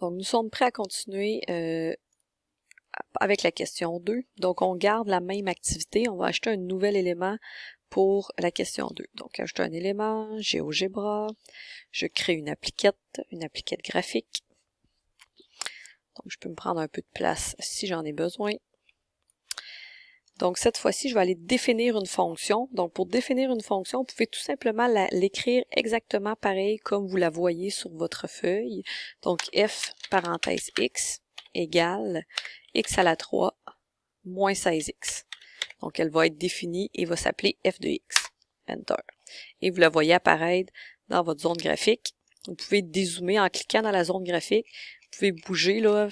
Donc, nous sommes prêts à continuer avec la question 2. Donc, on garde la même activité. On va ajouter un nouvel élément pour la question 2. Donc, ajouter un élément, GeoGebra. Je crée une appliquette graphique. Donc, je peux me prendre un peu de place si j'en ai besoin. Donc, cette fois-ci, je vais aller définir une fonction. Donc, pour définir une fonction, vous pouvez tout simplement l'écrire exactement pareil comme vous la voyez sur votre feuille. Donc, f, parenthèse x, égale x à la 3, moins 16x. Donc, elle va être définie et va s'appeler f de x. Enter. Et vous la voyez apparaître dans votre zone graphique. Vous pouvez dézoomer en cliquant dans la zone graphique. Vous pouvez bouger, là,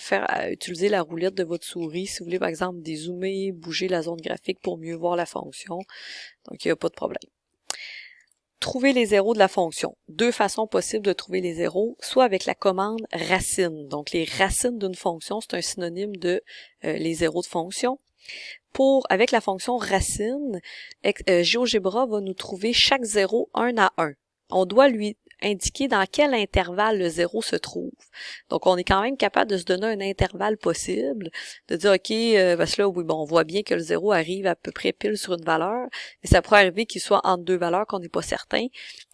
utiliser la roulette de votre souris si vous voulez, par exemple, dézoomer, bouger la zone graphique pour mieux voir la fonction. Donc, il n'y a pas de problème. Trouver les zéros de la fonction. Deux façons possibles de trouver les zéros, soit avec la commande racine. Donc, les racines d'une fonction, c'est un synonyme de les zéros de fonction. Avec la fonction racine, GeoGebra va nous trouver chaque zéro un à un. On doit lui indiquer dans quel intervalle le zéro se trouve. Donc, on est quand même capable de se donner un intervalle possible, de dire, OK, parce que là, oui, bon, on voit bien que le zéro arrive à peu près pile sur une valeur, mais ça pourrait arriver qu'il soit entre deux valeurs qu'on n'est pas certain.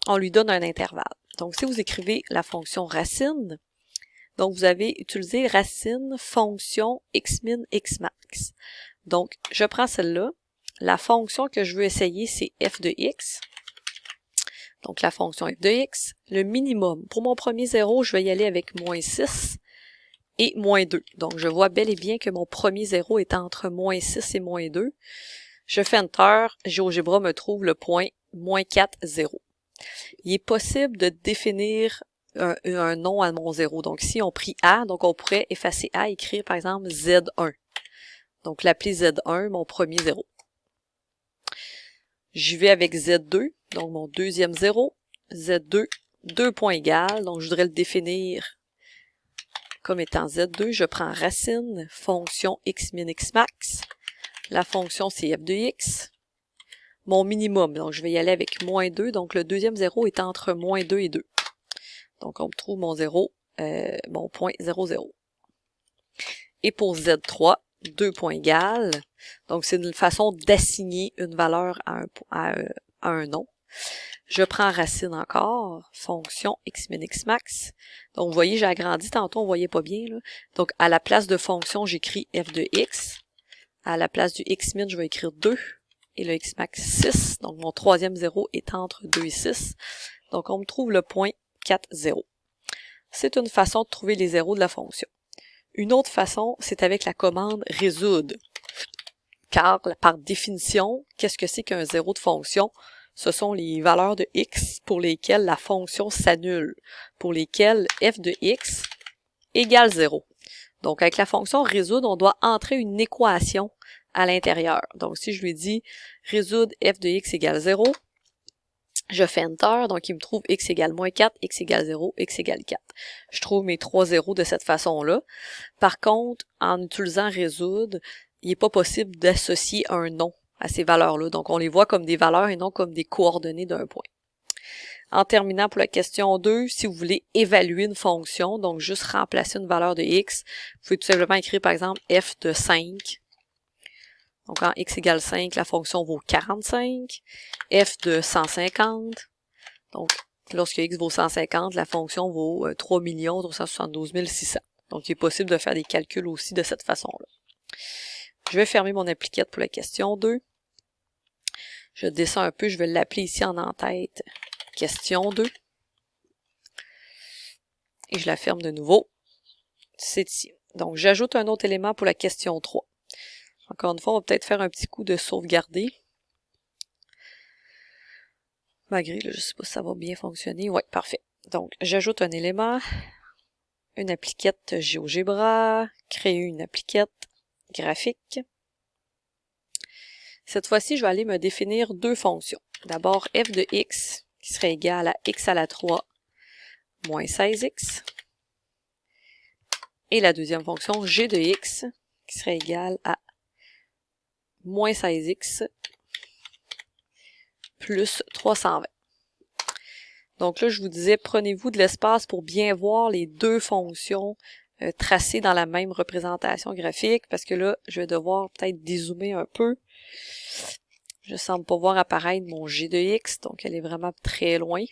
On lui donne un intervalle. Donc, si vous écrivez la fonction racine, donc vous avez utilisé racine fonction xmin xmax. Donc, je prends celle-là. La fonction que je veux essayer, c'est f de x. Donc, la fonction f de x. Le minimum. Pour mon premier zéro, je vais y aller avec moins 6 et moins 2. Donc, je vois bel et bien que mon premier zéro est entre moins 6 et moins 2. Je fais Enter. GeoGebra me trouve le point moins 4, 0. Il est possible de définir un nom à mon zéro. Donc, si on prit A, donc on pourrait effacer A et écrire, par exemple, Z1. Donc, l'appeler Z1, mon premier zéro. J'y vais avec Z2, donc mon deuxième zéro. Z2, 2 points égales, donc je voudrais le définir comme étant Z2. Je prends racine, fonction xmin xmax. La fonction, c'est f de x. Mon minimum, donc je vais y aller avec moins 2, donc le deuxième zéro est entre moins 2 et 2. Donc, on me trouve mon zéro, mon point 0, 0. Et pour Z3, 2 points égales. Donc, c'est une façon d'assigner une valeur à un nom. Je prends racine encore, fonction xmin xmax. Donc, vous voyez, j'ai agrandi tantôt, on voyait pas bien, là. Donc, à la place de fonction, j'écris f de x. À la place du xmin, je vais écrire 2. Et le xmax, 6. Donc, mon troisième zéro est entre 2 et 6. Donc, on me trouve le point 4, 0. C'est une façon de trouver les zéros de la fonction. Une autre façon, c'est avec la commande résoudre. Car, par définition, qu'est-ce que c'est qu'un zéro de fonction? Ce sont les valeurs de x pour lesquelles la fonction s'annule, pour lesquelles f de x égale 0. Donc, avec la fonction résoudre, on doit entrer une équation à l'intérieur. Donc, si je lui dis résoudre f de x égale 0, je fais Enter, donc il me trouve x égale moins 4, x égale 0, x égale 4. Je trouve mes trois zéros de cette façon-là. Par contre, en utilisant résoudre, il n'est pas possible d'associer un nom à ces valeurs-là. Donc, on les voit comme des valeurs et non comme des coordonnées d'un point. En terminant pour la question 2, si vous voulez évaluer une fonction, donc juste remplacer une valeur de x, vous pouvez tout simplement écrire par exemple f de 5. Donc, quand x égale 5, la fonction vaut 45. F de 150. Donc, lorsque x vaut 150, la fonction vaut 3 372 600. Donc, il est possible de faire des calculs aussi de cette façon-là. Je vais fermer mon appliquette pour la question 2. Je descends un peu, je vais l'appeler ici en en-tête. Question 2. Et je la ferme de nouveau. C'est ici. Donc, j'ajoute un autre élément pour la question 3. Encore une fois, on va peut-être faire un petit coup de sauvegarder. Malgré, là, je ne sais pas si ça va bien fonctionner. Oui, parfait. Donc, j'ajoute un élément, une appliquette GeoGebra, créer une appliquette graphique. Cette fois-ci, je vais aller me définir deux fonctions. D'abord, f de x, qui serait égal à x à la 3 moins 16x. Et la deuxième fonction, g de x, qui serait égal à moins 16x plus 320. Donc là, je vous disais, prenez-vous de l'espace pour bien voir les deux fonctions tracées dans la même représentation graphique, parce que là, je vais devoir peut-être dézoomer un peu. Je ne semble pas voir apparaître mon g de x, donc elle est vraiment très loin.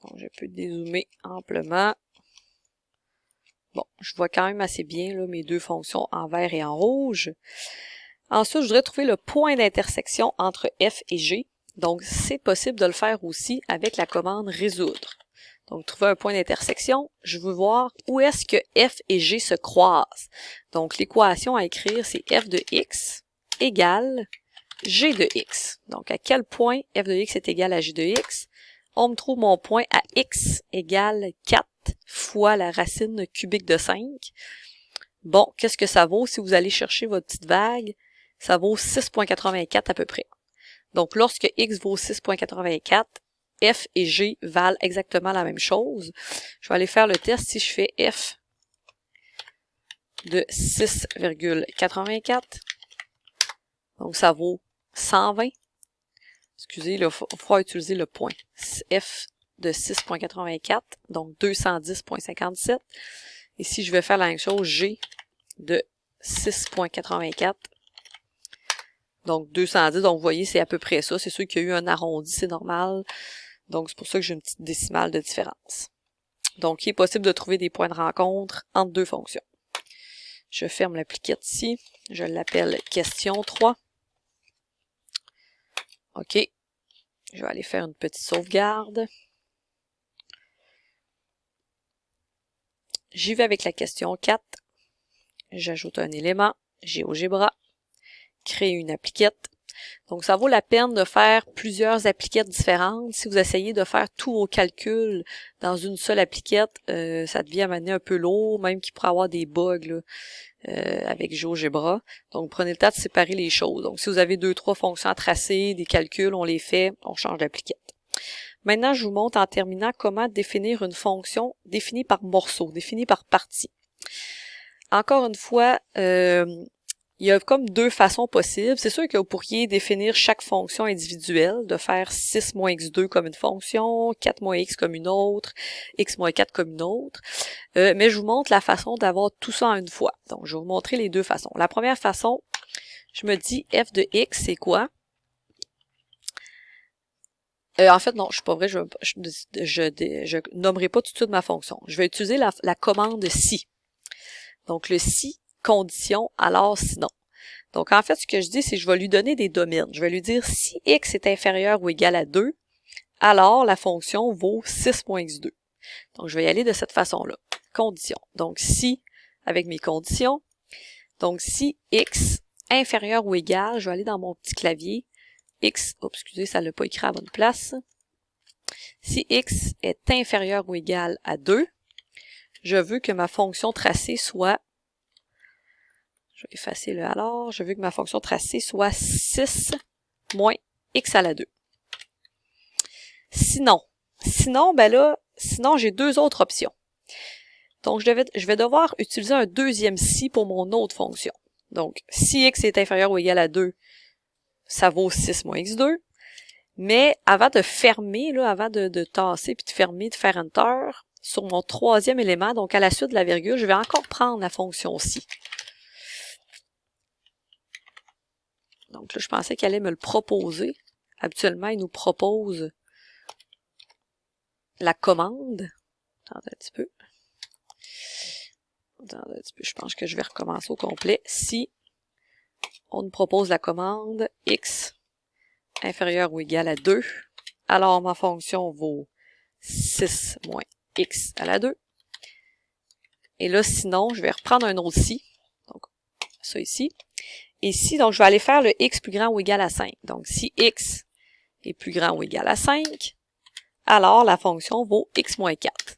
Donc, je peux dézoomer amplement. Bon, je vois quand même assez bien là, mes deux fonctions en vert et en rouge. Ensuite, je voudrais trouver le point d'intersection entre f et g. Donc, c'est possible de le faire aussi avec la commande résoudre. Donc, trouver un point d'intersection, je veux voir où est-ce que f et g se croisent. Donc, l'équation à écrire, c'est f de x égale g de x. Donc, à quel point f de x est égal à g de x? On me trouve mon point à x égale 4 fois la racine cubique de 5. Bon, qu'est-ce que ça vaut si vous allez chercher votre petite vague? Ça vaut 6,84 à peu près. Donc, lorsque x vaut 6,84, f et g valent exactement la même chose. Je vais aller faire le test si je fais f de 6,84. Donc, ça vaut 120. Excusez, il faut utiliser le point. F de 6,84, donc 210,57. Et si je vais faire la même chose, G de 6,84, donc 210, donc vous voyez, c'est à peu près ça. C'est sûr qu'il y a eu un arrondi, c'est normal. Donc c'est pour ça que j'ai une petite décimale de différence. Donc il est possible de trouver des points de rencontre entre deux fonctions. Je ferme l'appliquette ici. Je l'appelle question 3. OK. Je vais aller faire une petite sauvegarde. J'y vais avec la question 4. J'ajoute un élément, GeoGebra, créer une appliquette. Donc, ça vaut la peine de faire plusieurs appliquettes différentes. Si vous essayez de faire tous vos calculs dans une seule appliquette, ça devient à mener un peu lourd, même qu'il pourrait avoir des bugs là, avec GeoGebra. Donc, prenez le temps de séparer les choses. Donc, si vous avez 2-3 fonctions à tracer, des calculs, on les fait, on change d'appliquette. Maintenant, je vous montre en terminant comment définir une fonction définie par morceau, définie par partie. Encore une fois, il y a comme deux façons possibles. C'est sûr que vous pourriez définir chaque fonction individuelle, de faire 6 moins x2 comme une fonction, 4 moins x comme une autre, x moins 4 comme une autre. Mais je vous montre la façon d'avoir tout ça en une fois. Donc, je vais vous montrer les deux façons. La première façon, je me dis f de x, c'est quoi? En fait, non, je suis pas vrai, je nommerai pas tout de suite ma fonction. Je vais utiliser la commande si. Donc, le si, condition, alors sinon. Donc, en fait, ce que je dis, c'est que je vais lui donner des domaines. Je vais lui dire si x est inférieur ou égal à 2, alors la fonction vaut 6.x2. Donc, je vais y aller de cette façon-là. Condition. Donc, si, avec mes conditions. Donc, si x inférieur ou égal, je vais aller dans mon petit clavier. X, excusez, ça l'a pas écrit à la bonne place. Si x est inférieur ou égal à 2, je veux que ma fonction tracée soit, je vais effacer le alors, je veux que ma fonction tracée soit 6 moins x à la 2. Sinon, ben là, sinon j'ai deux autres options. Donc, je vais devoir utiliser un deuxième si pour mon autre fonction. Donc, si x est inférieur ou égal à 2, ça vaut 6 moins x2. Mais avant de fermer, là, avant de tasser puis de fermer, de faire enter, sur mon troisième élément, donc à la suite de la virgule, je vais encore prendre la fonction si. Donc là, je pensais qu'elle allait me le proposer. Habituellement, il nous propose la commande. Attendez un petit peu. Je pense que je vais recommencer au complet. Si on nous propose la commande x inférieur ou égal à 2, alors ma fonction vaut 6 moins x à la 2. Et là, sinon, je vais reprendre un autre si. Donc, ça ici. Et si, donc, je vais aller faire le x plus grand ou égal à 5. Donc, si x est plus grand ou égal à 5, alors la fonction vaut x moins 4.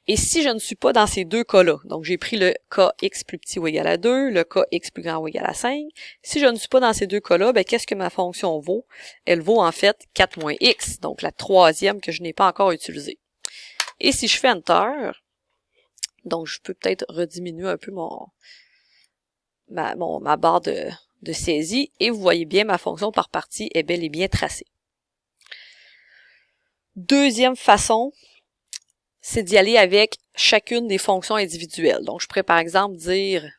Et si je ne suis pas dans ces deux cas-là, donc j'ai pris le cas x plus petit ou égal à 2, le cas x plus grand ou égal à 5, si je ne suis pas dans ces deux cas-là, ben qu'est-ce que ma fonction vaut? Elle vaut en fait 4 moins x, donc la troisième que je n'ai pas encore utilisée. Et si je fais Enter, donc je peux peut-être rediminuer un peu ma barre de saisie et vous voyez bien ma fonction par partie est bel et bien tracée. Deuxième façon, c'est d'y aller avec chacune des fonctions individuelles. Donc, je pourrais par exemple dire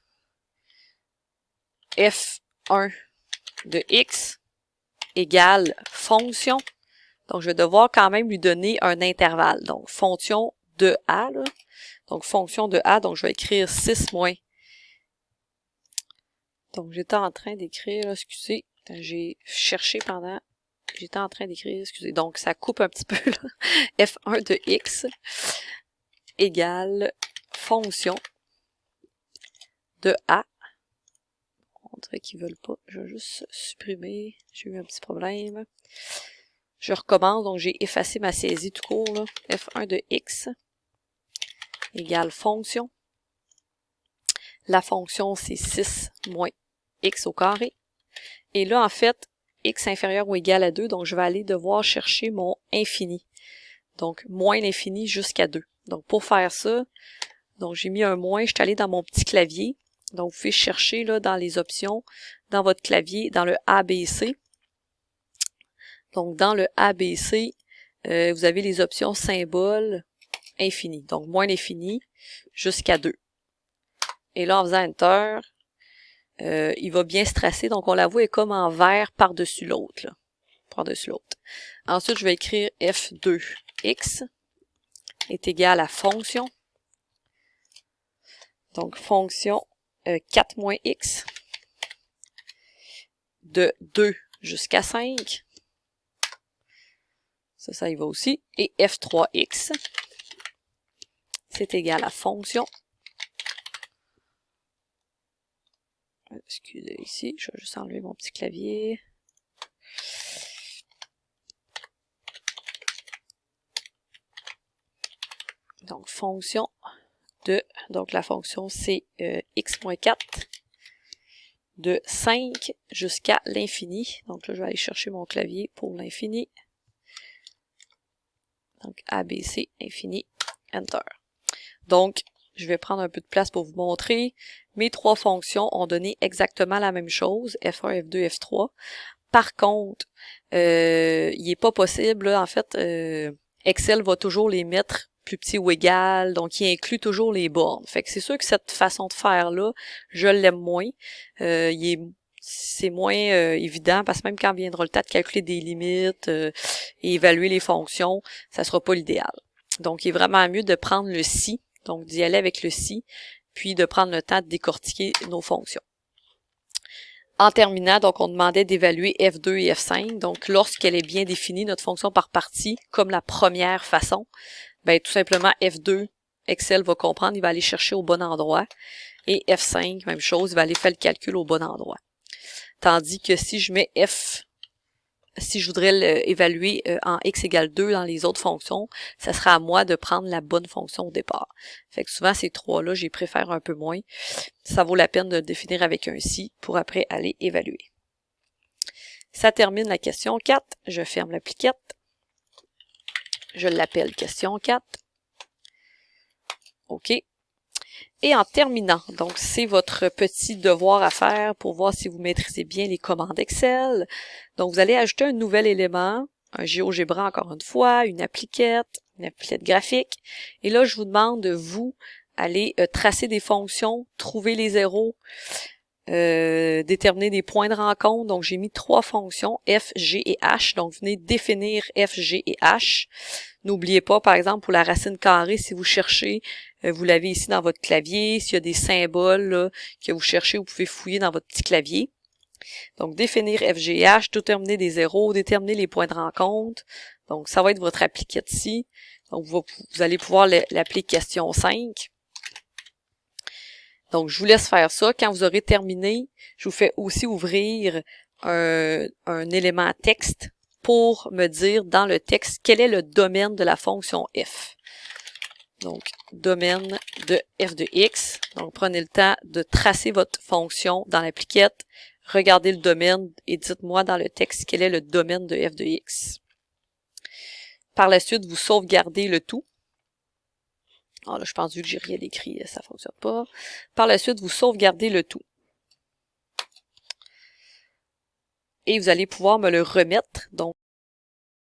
f1 de x égale fonction. Donc, je vais devoir quand même lui donner un intervalle. Donc, fonction de a, là. Donc, fonction de a, donc je vais écrire 6 moins. Donc, j'étais en train d'écrire, là, excusez, j'ai cherché pendant, j'étais en train d'écrire, excusez, donc ça coupe un petit peu, là. f1 de x égale fonction de a. On dirait qu'ils veulent pas, je vais juste supprimer, j'ai eu un petit problème. Je recommence, donc j'ai effacé ma saisie tout court, là. f1 de x égale fonction. La fonction, c'est 6 moins x au carré. Et là, en fait, x inférieur ou égal à 2, donc je vais aller devoir chercher mon infini. Donc, moins l'infini jusqu'à 2. Donc, pour faire ça, donc j'ai mis un moins, je suis allé dans mon petit clavier. Donc, vous pouvez chercher là dans les options, dans votre clavier, dans le ABC. Donc, dans le ABC, vous avez les options symboles infini. Donc, moins l'infini jusqu'à 2. Et là, en faisant Enter, il va bien se tracer. Donc, on la voit est comme en vert par-dessus l'autre. Par-dessus l'autre. Ensuite, je vais écrire f2x est égal à fonction. Donc, fonction 4 moins x de 2 jusqu'à 5. Ça y va aussi. Et f3x, c'est égal à fonction. Excusez ici, je vais juste enlever mon petit clavier. Donc, fonction de, donc la fonction c'est x moins 4 de 5 jusqu'à l'infini. Donc là, je vais aller chercher mon clavier pour l'infini. Donc, ABC, infini, Enter. Donc, je vais prendre un peu de place pour vous montrer. Mes trois fonctions ont donné exactement la même chose, F1, F2, F3. Par contre, il n'est pas possible, là, en fait, Excel va toujours les mettre plus petits ou égal, donc il inclut toujours les bornes. Fait que c'est sûr que cette façon de faire-là, je l'aime moins. C'est moins évident, parce que même quand viendra le temps de calculer des limites et évaluer les fonctions, ça sera pas l'idéal. Donc, il est vraiment mieux de prendre le si, donc d'y aller avec le si, puis de prendre le temps de décortiquer nos fonctions. En terminant, donc on demandait d'évaluer F2 et F5. Donc, lorsqu'elle est bien définie, notre fonction par partie, comme la première façon, ben tout simplement F2, Excel va comprendre, il va aller chercher au bon endroit. Et F5, même chose, il va aller faire le calcul au bon endroit. Tandis que si je mets si je voudrais l'évaluer en x égale 2 dans les autres fonctions, ça sera à moi de prendre la bonne fonction au départ. Fait que souvent, ces trois-là, j'y préfère un peu moins. Ça vaut la peine de le définir avec un si pour après aller évaluer. Ça termine la question 4. Je ferme l'appliquette. Je l'appelle question 4. OK. Et en terminant, donc c'est votre petit devoir à faire pour voir si vous maîtrisez bien les commandes Excel. Donc vous allez ajouter un nouvel élément, un GeoGebra encore une fois, une appliquette graphique. Et là, je vous demande de vous aller tracer des fonctions, trouver les zéros, déterminer des points de rencontre. Donc j'ai mis 3 fonctions, F, G et H. Donc venez définir F, G et H. N'oubliez pas, par exemple, pour la racine carrée, si vous cherchez, vous l'avez ici dans votre clavier. S'il y a des symboles là, que vous cherchez, vous pouvez fouiller dans votre petit clavier. Donc, définir F, G et H, déterminer des zéros, déterminer les points de rencontre. Donc, ça va être votre appliquette ici. Donc, vous allez pouvoir l'appeler question 5. Donc, je vous laisse faire ça. Quand vous aurez terminé, je vous fais aussi ouvrir un élément texte pour me dire dans le texte quel est le domaine de la fonction f. Donc, domaine de f de x. Donc, prenez le temps de tracer votre fonction dans l'appliquette, regardez le domaine et dites-moi dans le texte quel est le domaine de f de x. Par la suite, vous sauvegardez le tout. Alors là, je pense vu que j'ai rien écrit, ça fonctionne pas. Par la suite, vous sauvegardez le tout. et vous allez pouvoir me le remettre. Donc,